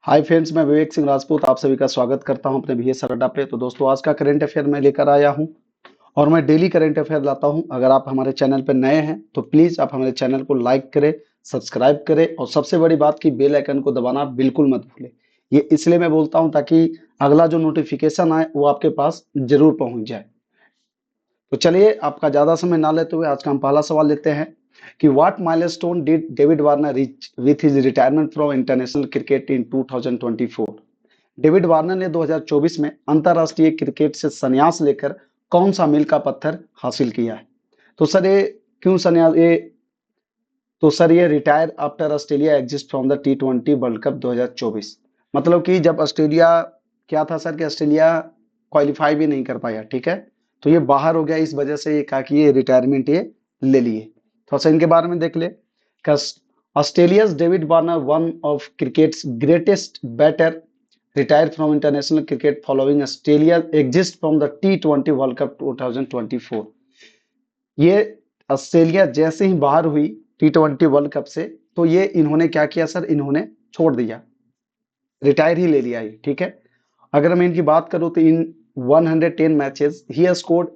Hi friends, मैं विवेक सिंह राजपूत आप सभी का स्वागत करता हूं अपने बीएस अड्डा पे। तो दोस्तों, आज का करंट अफेयर मैं लेकर आया हूं और मैं डेली करंट अफेयर लाता हूं। अगर आप हमारे चैनल पर नए हैं तो प्लीज आप हमारे चैनल को लाइक करें, सब्सक्राइब करें और सबसे बड़ी बात की बेल आइकन को दबाना बिल्कुल मत भूलें। ये इसलिए मैं बोलता हूं ताकि अगला जो नोटिफिकेशन आए वो आपके पास जरूर पहुंच जाए। तो चलिए, आपका ज्यादा समय ना लेते हुए आज का हम पहला सवाल लेते हैं कि what milestone did David Warner reach with his retirement from international cricket in 2024। David Warner ने 2024 में अंतरराष्ट्रीय क्रिकेट से संन्यास लेकर कौन सा मील का पत्थर हासिल किया है? तो सर ये क्यों संन्यास ये तो सर ये retire after Australia exist from the T20 world cup 2024। मतलब कि जब ऑस्ट्रेलिया क्या था सर कि ऑस्ट्रेलिया क्वालिफाई भी नहीं कर पाया, ठीक है, तो ये बाहर हो गया। इस वजह से ये कहा कि ये रिटायरमेंट ये ले लिए। थोड़ा सा इनके बारे में देख ले। Australia's David Warner one of cricket's greatest batter retired from international cricket following Australia exit from the T20 World Cup 2024। ये ऑस्ट्रेलिया जैसे ही बाहर हुई T20 वर्ल्ड कप से, तो ये इन्होंने क्या किया सर, इन्होंने छोड़ दिया, रिटायर ही ले लिया ये, ठीक है। अगर मैं इनकी बात करूं तो इन 110 matches he has scored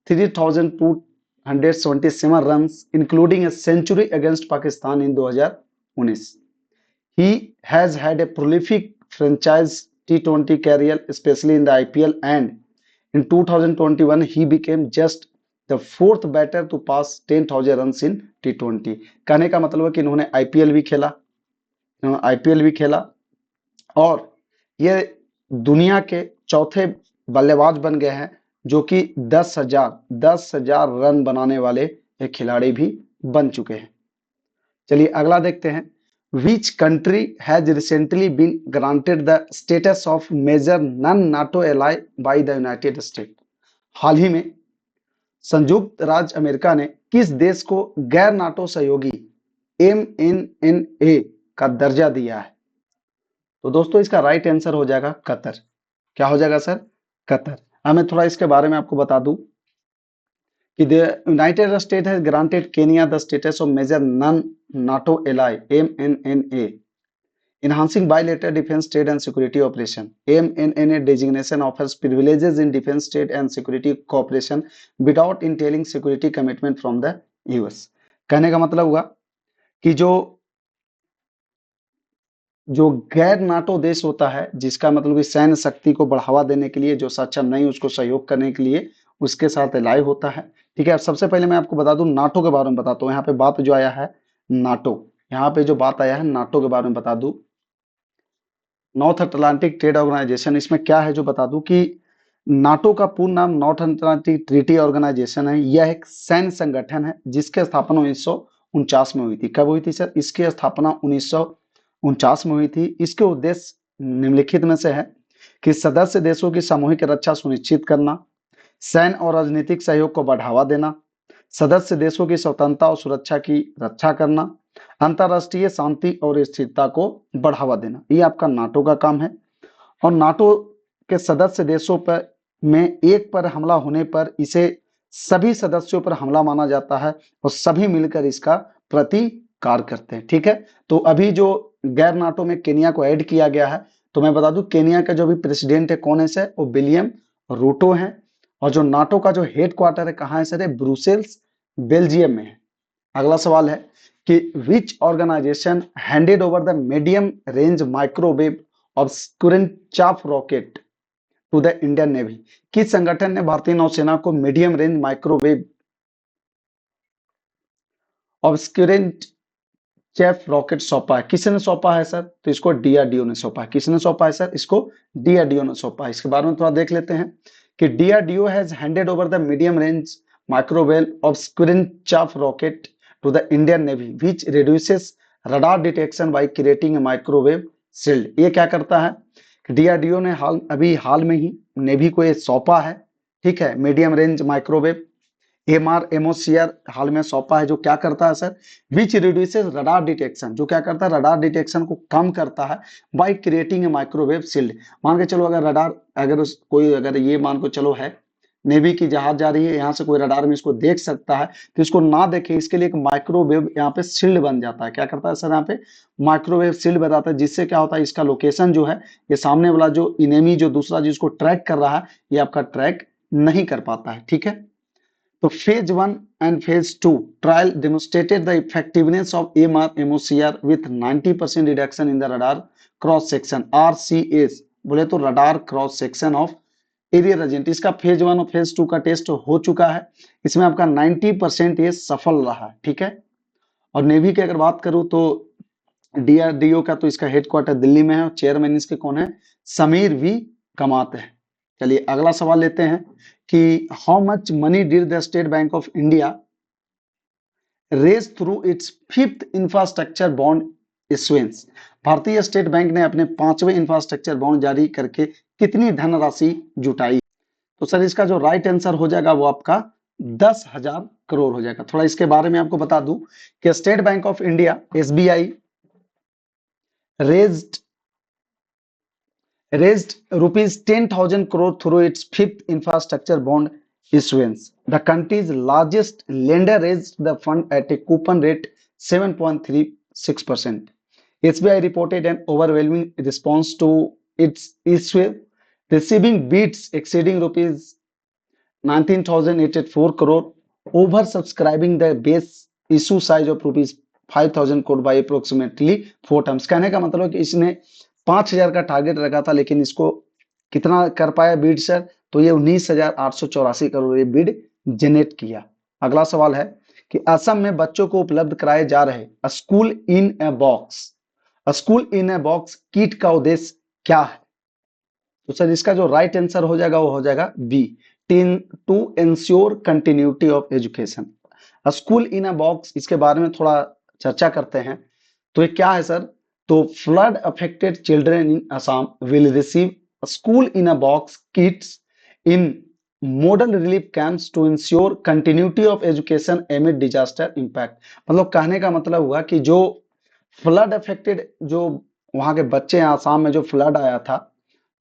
3277 runs including a century against Pakistan in 2019। He has had a prolific franchise T20 career, especially in the IPL, and in 2021 he became just the fourth batter to pass 10,000 runs in T20। कहने का मतलब है कि इन्होंने IPL भी खेला और ये दुनिया के चौथे बल्लेबाज बन गए हैं जो कि 10,000 रन बनाने वाले एक खिलाड़ी भी बन चुके हैं। चलिए अगला देखते हैं। Which country has recently been granted the status of major non-NATO ally by the United States? हाल ही में संयुक्त राज्य अमेरिका ने किस देश को गैर नाटो सहयोगी MNNA का दर्जा दिया है? तो दोस्तों, इसका राइट आंसर हो जाएगा कतर। क्या हो जाएगा सर? कतर। अब मैं थोड़ा इसके बारे में आपको बता दूं कि the United States has granted Kenya the status of major non-NATO ally MNNA, enhancing bilateral defense, trade and security operation। MNNA designation offers privileges in defense, trade and security cooperation without entailing security commitment from the US। कहने का मतलब हुआ कि जो गैर NATO देश होता है, जिसका मतलब कि सैन्य शक्ति को बढ़ावा देने के लिए जो सक्षम नहीं उसको सहयोग करने के लिए उसके साथ एलाई होता है, ठीक है। अब सबसे पहले मैं आपको बता दूं नाटो के बारे में बताता हूँ। यहाँ पे बात जो आया है नाटो, यहाँ पे जो बात आया है नाटो के बारे में बता दूं। नॉर्थ अटलांटिक ट्रेड ऑर्गेनाइजेशन, इसमें क्या है जो बता दूं कि नाटो का पूर्ण नाम नॉर्थ अटलांटिक ट्रीटी ऑर्गेनाइजेशन है। यह एक सैन्य संगठन है जिसकी स्थापना 1949 में हुई थी। कब हुई थी सर? इसकी स्थापना 1949 में हुई थी। इसके उद्देश्य निम्नलिखित में से है कि सदस्य देशों की सामूहिक रक्षा सुनिश्चित करना, सैन्य और राजनीतिक सहयोग को बढ़ावा देना, सदस्य देशों की स्वतंत्रता और सुरक्षा की रक्षा करना, अंतरराष्ट्रीय शांति और स्थिरता को बढ़ावा देना। ये आपका नाटो का काम है। और नाटो के सदस्य देशों पर में एक पर हमला होने पर इसे सभी सदस्यों पर हमला माना जाता है और सभी मिलकर इसका प्रतिकार करते हैं, ठीक है। तो अभी जो गैर नाटो में केनिया को ऐड किया गया है, तो मैं बता दूं केनिया का जो भी प्रेसिडेंट है कौन है सर? वो विलियम रूटो है। और जो नाटो का जो हेडक्वार्टर है कहाँ है सर? ब्रुसेल्स, बेल्जियम में है। अगला सवाल है कि which organisation handed over the medium range microwave obscurant chaff rocket to the Indian navy? किस संगठन ने भारतीय नौसेना को medium range microwave obscurant chaff rocket सौंपा है? किसने सौंपा है सर? तो इसको डीआरडीओ ने सौंपा है। किसने सौंपा है सर? इसको डीआरडीओ ने सौंपा है। इसके बारे में थोड़ा देख लेते हैं कि DRDO has handed over the medium range microwave obscurant chaff rocket to the Indian navy which reduces radar detection by creating a microwave shield. ये क्या करता है? डीआरडीओ ने अभी हाल में ही नेवी को ये सौंपा है, ठीक है। मीडियम रेंज माइक्रोवेव एमओसीआर हाल में सौंपा है, जो क्या करता है सर? विच रिड्यूसेस रडार डिटेक्शन, जो क्या करता है? रडार डिटेक्शन को कम करता है bye creating a microwave shield. मान के चलो अगर रडार कोई अगर ये मान को चलो है नेवी की जहाज जा रही है, यहाँ से कोई रडार में इसको देख सकता है, तो इसको ना देखे इसके लिए एक माइक्रोवेव यहाँ पे शील्ड बन जाता है। क्या करता है सर, यहाँ पे माइक्रोवेव शील्ड बनाता है, जिससे क्या होता है, इसका लोकेशन जो है, ये सामने वाला जो इनेमी जो दूसरा जिसको ट्रैक कर रहा है, ये आपका ट्रैक नहीं कर पाता है। ठीक है, तो phase 1 and phase 2 trial demonstrated the effectiveness of AMR MOCR with 90% reduction in the radar cross section RCS, बोले तो radar cross section of arrear agent. इसका फेज 1 और फेज 2 का टेस्ट हो चुका है, इसमें आपका 90% ये सफल रहा। ठीक है, और नेवी की अगर बात करूं तो डीआरडीओ का तो इसका हेडक्वार्टर दिल्ली में है और चेयरमैन इसके कौन है, समीर वी कमात है। चलिए अगला सवाल लेते हैं कि how much money did the State Bank of India raise through its fifth infrastructure bond issuance. भारतीय स्टेट बैंक ने अपने 5वें इंफ्रास्ट्रक्चर बॉन्ड जारी करके कितनी धनराशि जुटाई। तो सर इसका जो राइट आंसर हो जाएगा वो आपका 10,000 करोड़ हो जाएगा। थोड़ा इसके बारे में आपको बता दूं कि state Bank of India SBI raised rupees 10,000 crore through its fifth infrastructure bond issuance. The country's largest lender raised the fund at a coupon rate 7.36%. SBI reported an overwhelming response to its issue, receiving bids exceeding rupees 19,084 crore, oversubscribing the base issue size of rupees 5,000 crore by approximately 4 times। कहने का मतलब कि इसने 5,000 का target रखा था, लेकिन इसको कितना कर पाया बीड सर, तो ये 19,884 करोड़ ये बीड जनरेट किया। अगला सवाल है कि असम में बच्चों को उपलब्ध कराए जा रहे school in a box kit का उद्देश्य क्या है। तो सर इसका जो राइट आंसर हो जाएगा वो हो जाएगा B, to ensure continuity of education. School in a box, इसके बारे में थोड़ा चर्चा करते हैं। तो ये क्या है सर, तो flood affected children in Assam will receive school in a box kits in model relief camps to ensure continuity of education amid disaster impact. मतलब कहने का मतलब हुआ कि जो फ्लड अफेक्टेड जो वहां के बच्चे हैं, आसाम में जो फ्लड आया था,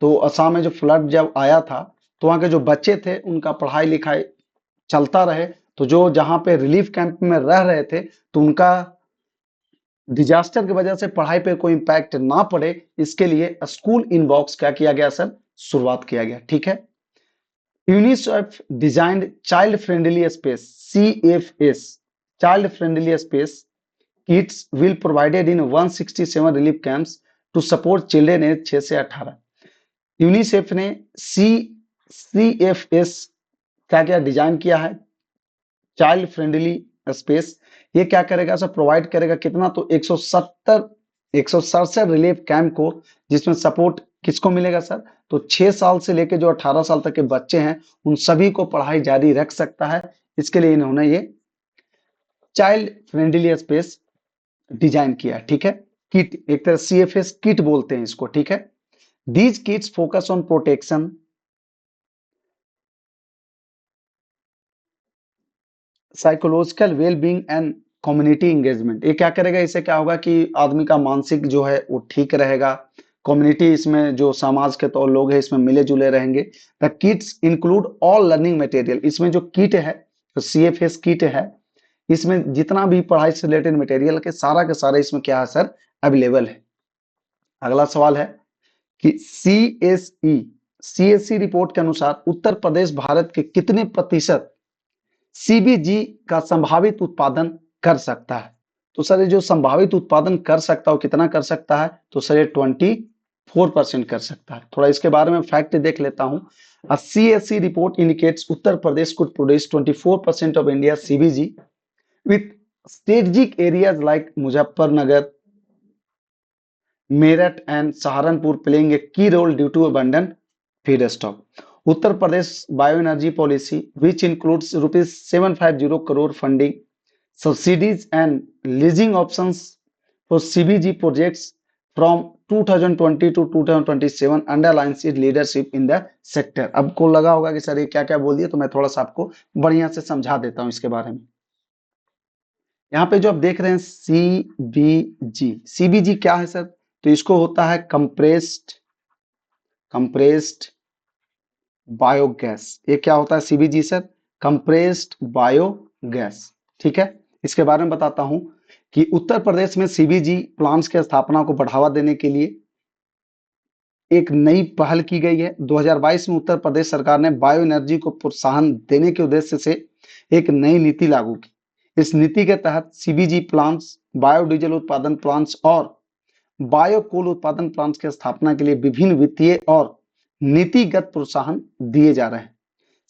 तो असम में जो फ्लड जब आया था तो वहां के जो बच्चे थे उनका पढ़ाई लिखाई चलता रहे, तो जो जहां पे रिलीफ कैंप में रह रहे थे तो उनका डिजास्टर की वजह से पढ़ाई पे कोई इंपैक्ट ना पड़े, इसके लिए स्कूल इन बॉक्स क्या किया गया सर, शुरुआत किया गया। ठीक है, UNICEF designed child friendly space CFS child friendly space kits will provided in 167 relief camps to support children age 6 से 18। यूनिसेफ ने CFS क्या क्या डिजाइन किया है, चाइल्ड फ्रेंडली स्पेस। ये क्या करेगा सर, प्रोवाइड करेगा कितना, तो 167 रिलीफ कैंप को, जिसमें सपोर्ट किसको मिलेगा सर, तो 6 साल से लेकर जो 18 साल तक के बच्चे हैं उन सभी को पढ़ाई जारी रख सकता है। इसके लिए इन्होंने ये चाइल्ड फ्रेंडली स्पेस डिजाइन किया। ठीक है, किट एक तरह CFS किट बोलते हैं इसको। ठीक है, these kits focus on protection, psychological wellbeing and community engagement. ये क्या करेगा, इससे क्या होगा कि आदमी का मानसिक जो है वो ठीक रहेगा, कम्युनिटी इसमें जो समाज के तो लोग हैं इसमें मिले जुले रहेंगे। The kits include all learning material, इसमें जो किट है तो CFS किट है, इसमें जितना भी पढ़ाई से रिलेटेड मटेरियल के सारा इसमें क्या है सर, अवेलेबल है। अगला सवाल है कि CSE रिपोर्ट के अनुसार उत्तर प्रदेश भारत के कितने प्रतिशत CBG का संभावित उत्पादन कर सकता है। तो सर ये जो संभावित उत्पादन कर सकता है कितना कर सकता है, तो सर ये 24% कर सकता है। थोड़ा इसके बारे में फैक्ट देख लेता हूं। CSE report indicates Uttar Pradesh could produce 24% of India CBG with strategic areas like Muzaffarnagar, Meerut and Saharanpur playing a key role due to abundant feedstock. Uttar Pradesh bioenergy policy, which includes rupees 750 crore funding, subsidies and leasing options for CBG projects from 2020 to 2027 underlines its leadership in the sector। अब को लगा होगा कि sir ये क्या क्या बोल दिया, तो मैं थोड़ा सा आपको बढ़िया से समझा देता हूं इसके बारे में। यहाँ पे जो आप देख रहे हैं CBG क्या है सर, तो इसको होता है कंप्रेस्ड बायोगैस। ये क्या होता है सीबीजी सर? Compressed biogas. ठीक है, इसके बारे में बताता हूं कि उत्तर प्रदेश में सीबीजी प्लांट्स की स्थापना को बढ़ावा देने के लिए एक नई पहल की गई है। 2022 में उत्तर प्रदेश सरकार ने बायो एनर्जी को प्रोत्साहन देने के उद्देश्य से एक नई नीति लागू की। इस नीति के तहत सीबीजी प्लांट्स, बायोडीजल उत्पादन प्लांट्स और बायोकोल उत्पादन प्लांट्स की स्थापना के लिए विभिन्न वित्तीय और नीतिगत प्रोत्साहन दिए जा रहे हैं।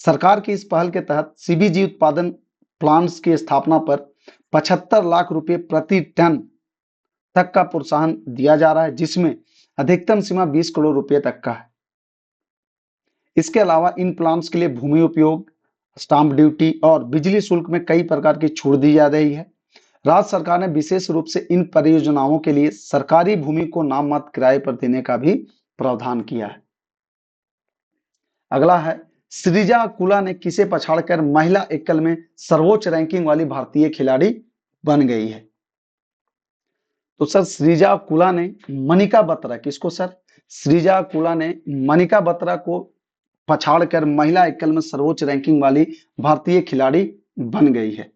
सरकार की इस पहल के तहत सीबीजी उत्पादन प्लांट्स की स्थापना पर 75 लाख रुपए प्रति टन तक का प्रोत्साहन दिया जा रहा है, जिसमें अधिकतम सीमा 20 करोड़ रुपए तक का है। इसके अलावा इन प्लांट्स के लिए भूमि उपयोग, स्टाम्प ड्यूटी और बिजली शुल्क में कई प्रकार की छूट दी जा रही है। राज्य सरकार ने विशेष रूप से इन परियोजनाओं के लिए सरकारी भूमि को नाम मात्र किराए पर देने का भी प्रावधान किया है। अगला है, सृजा अकुला ने किसे पछाड़कर महिला एकल में सर्वोच्च रैंकिंग वाली भारतीय खिलाड़ी बन गई है? तो सर सृजा अकुला ने मनिका बत्रा, किसको सर? सृजा अकुला ने मनिका बत्रा को पछाड़कर महिला एकल में सर्वोच्च रैंकिंग वाली भारतीय खिलाड़ी बन गई है।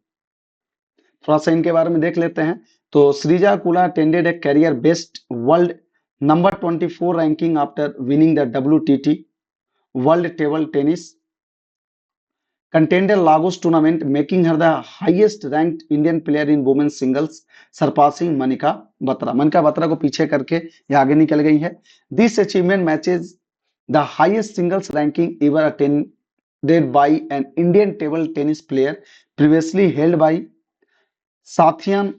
थोड़ा सा इनके बारे में देख लेते हैं। तो Sreeja Akula attended a career best world number 24 ranking after winning the WTT world table tennis contender Lagos tournament, making her the highest ranked Indian player in women's singles, surpassing Manika Batra. Manika Batra को पीछे करके ये आगे निकल गई है। This achievement matches the highest singles ranking ever attended by an Indian table tennis player previously held by Sathiyan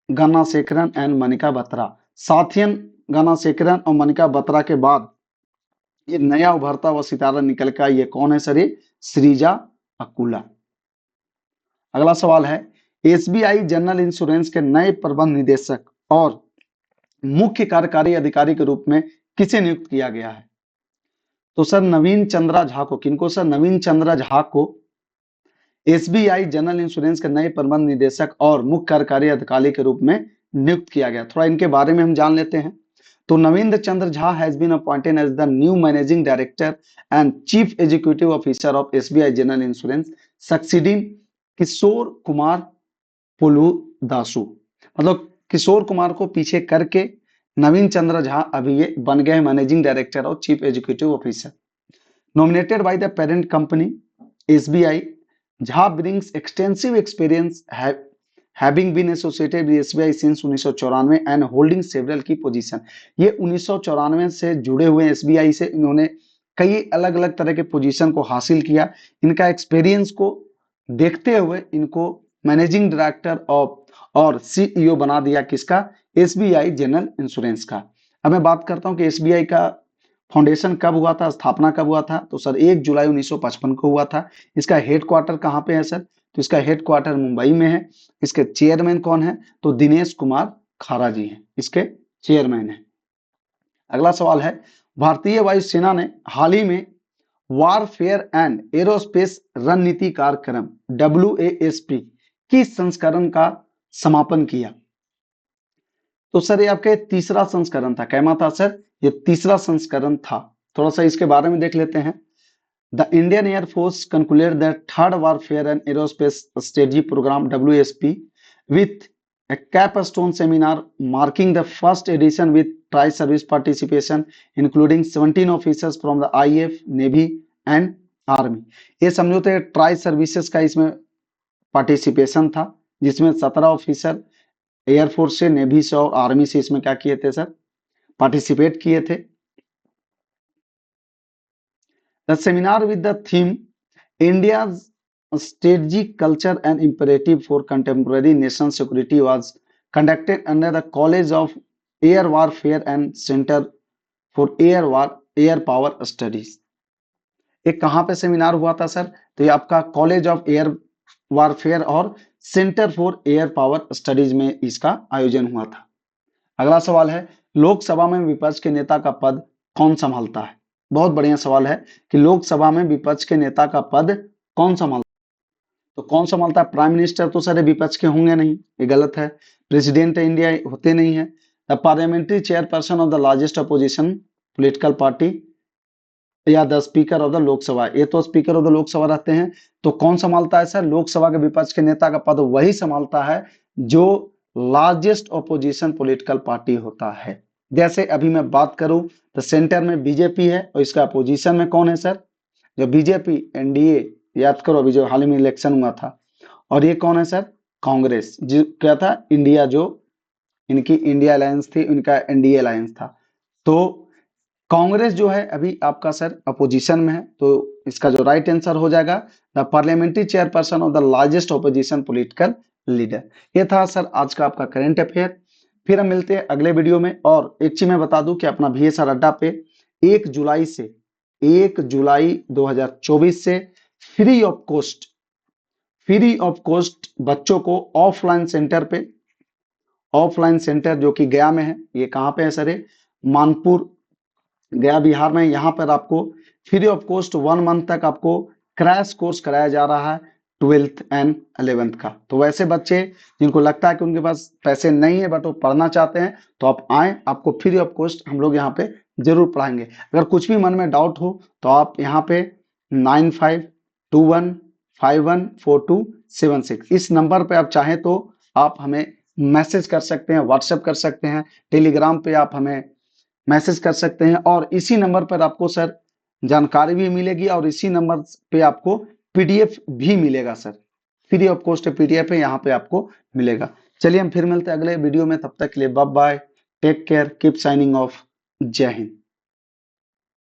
Gnanasekaran and Manika Batra. Sathiyan गन्नासेकरन और मनिका बत्रा के बाद ये नया उभरता हुआ सितारा निकल का, ये कौन है सर? ये सृजा अकुला। अगला सवाल है, एसबीआई जनरल इंश्योरेंस के नए प्रबंध निदेशक और मुख्य कार्यकारी अधिकारी के रूप में किसे नियुक्त किया गया है? तो सर नवीन चंद्रा झा को। किनको सर? नवीन चंद्रा झा को एसबीआई जनरल इंश्योरेंस के नए प्रबंध निदेशक और मुख्य कार्यकारी अधिकारी के रूप में नियुक्त किया गया। थोड़ा इनके बारे में हम जान लेते हैं। तो Naveen Chandra Jha has been appointed as the new managing director and chief executive officer of SBI general insurance, succeeding Kishore Kumar Puludasu. मतलब किशोर कुमार को पीछे करके नवीन चंद्र झा अभी ये बन गए मैनेजिंग डायरेक्टर और chief executive officer. Nominated by the parent company SBI, Jha brings extensive experience having been associated with SBI since 1994 and holding several key position। ये 1994 से जुड़े हुए एसबीआई से इन्होंने कई अलग अलग तरह के पोजीशन को हासिल किया। इनका एक्सपीरियंस को देखते हुए इनको मैनेजिंग डायरेक्टर और सीईओ बना दिया। किसका? एसबीआई जनरल इंश्योरेंस का। अब मैं बात करता हूं कि एसबीआई का फाउंडेशन कब हुआ था, स्थापना कब हुआ था? तो सर 1 जुलाई 1955 को हुआ था। इसका हेडक्वार्टर कहाँ पे है सर? तो इसका हेडक्वार्टर मुंबई में है। इसके चेयरमैन कौन है? तो दिनेश कुमार खारा जी हैं, इसके चेयरमैन हैं। अगला सवाल है, भारतीय वायुसेना ने हाल ही में वारफेयर एंड एरोस्पेस रणनीति कार्यक्रम WASP की संस्करण का समापन किया। तो सर ये आपके तीसरा संस्करण था। कैमा था सर? ये तीसरा संस्करण था। थोड़ा सा इसके बारे में देख लेते हैं। The Indian air force concluded the third warfare and aerospace strategy program WASP with a capstone seminar marking the first edition with tri-service participation including 17 officers from the IAF, Navy and Army। ये समझौते tri services का इसमें participation था, जिसमें 17 officer air force से, navy से और army से इसमें क्या किए थे सर? पार्टिसिपेट किए थे। The seminar with the theme India's strategy, culture and imperative for contemporary nation security was conducted under the College of Air Warfare and Center for Air Power Studies। ये कहाँ पे सेमिनार हुआ था sir? तो ये आपका कॉलेज ऑफ एयर वारफेयर और centre for air power studies में इसका आयोजन हुआ था। अगला सवाल है, लोकसभा में विपक्ष के नेता का पद कौन संभालता है? बहुत बढ़िया सवाल है कि लोकसभा में विपक्ष के नेता का पद कौन संभालता है? तो कौन संभालता है? प्राइम मिनिस्टर तो सर विपक्ष के होंगे नहीं, ये गलत है। प्रेसिडेंट इंडिया होते नहीं है। The parliamentary chairperson of the largest opposition political party या the speaker of the Lok Sabha, ये तो स्पीकर ऑफ द लोकसभा रहते हैं। तो कौन संभालता है सर? लोकसभा के विपक्ष के नेता का पद वही संभालता है जो लार्जेस्ट ऑपोजिशन पॉलिटिकल पार्टी होता है। जैसे अभी मैं बात करूं तो सेंटर में बीजेपी है और इसका अपोजिशन में कौन है सर? जो बीजेपी एनडीए, याद करो अभी जो हाल ही में इलेक्शन हुआ था। और ये कौन है सर? कांग्रेस, जो क्या था, इंडिया, जो इनकी इंडिया अलायंस थी, इनका एनडीए अलायंस था। तो कांग्रेस जो है अभी आपका सर अपोजिशन में है, तो इसका जो राइट आंसर हो जाएगा the parliamentary chairperson of the largest opposition political leader. ये था सर आज का आपका करंट अफेयर। फिर हम मिलते हैं अगले वीडियो में। और एक चीज मैं बता दूं कि अपना VSR अड्डा पे 1 जुलाई से 1 जुलाई 2024 से फ्री ऑफ कोस्ट बच्चों को ऑफलाइन सेंटर जो कि गया में है, ये कहाँ पे है सर? ये मानपुर, गया बिहार में। यहाँ पर आपको फ्री ऑफ कॉस्ट 1 मंथ तक आपको क्रैश कोर्स कराया जा रहा है 12th एंड 11th का। तो वैसे बच्चे जिनको लगता है कि उनके पास पैसे नहीं है बट वो पढ़ना चाहते हैं, तो आप आए, आपको फ्री ऑफ कॉस्ट हम लोग यहाँ पे जरूर पढ़ाएंगे। अगर कुछ भी मन में डाउट हो तो आप यहाँ पे 9521514276 इस नंबर पे आप चाहें तो आप हमें मैसेज कर सकते हैं, व्हाट्सएप कर सकते हैं, टेलीग्राम पे आप हमें मैसेज कर सकते हैं। और इसी नंबर पर आपको सर जानकारी भी मिलेगी और इसी नंबर पे आपको PDF भी मिलेगा sir. Free of cost PDF है, यहाँ पे आपको मिलेगा। चलिए हम फिर मिलते हैं अगले वीडियो में, तब तक के लिए bye bye, take care, keep signing off, जय हिंद।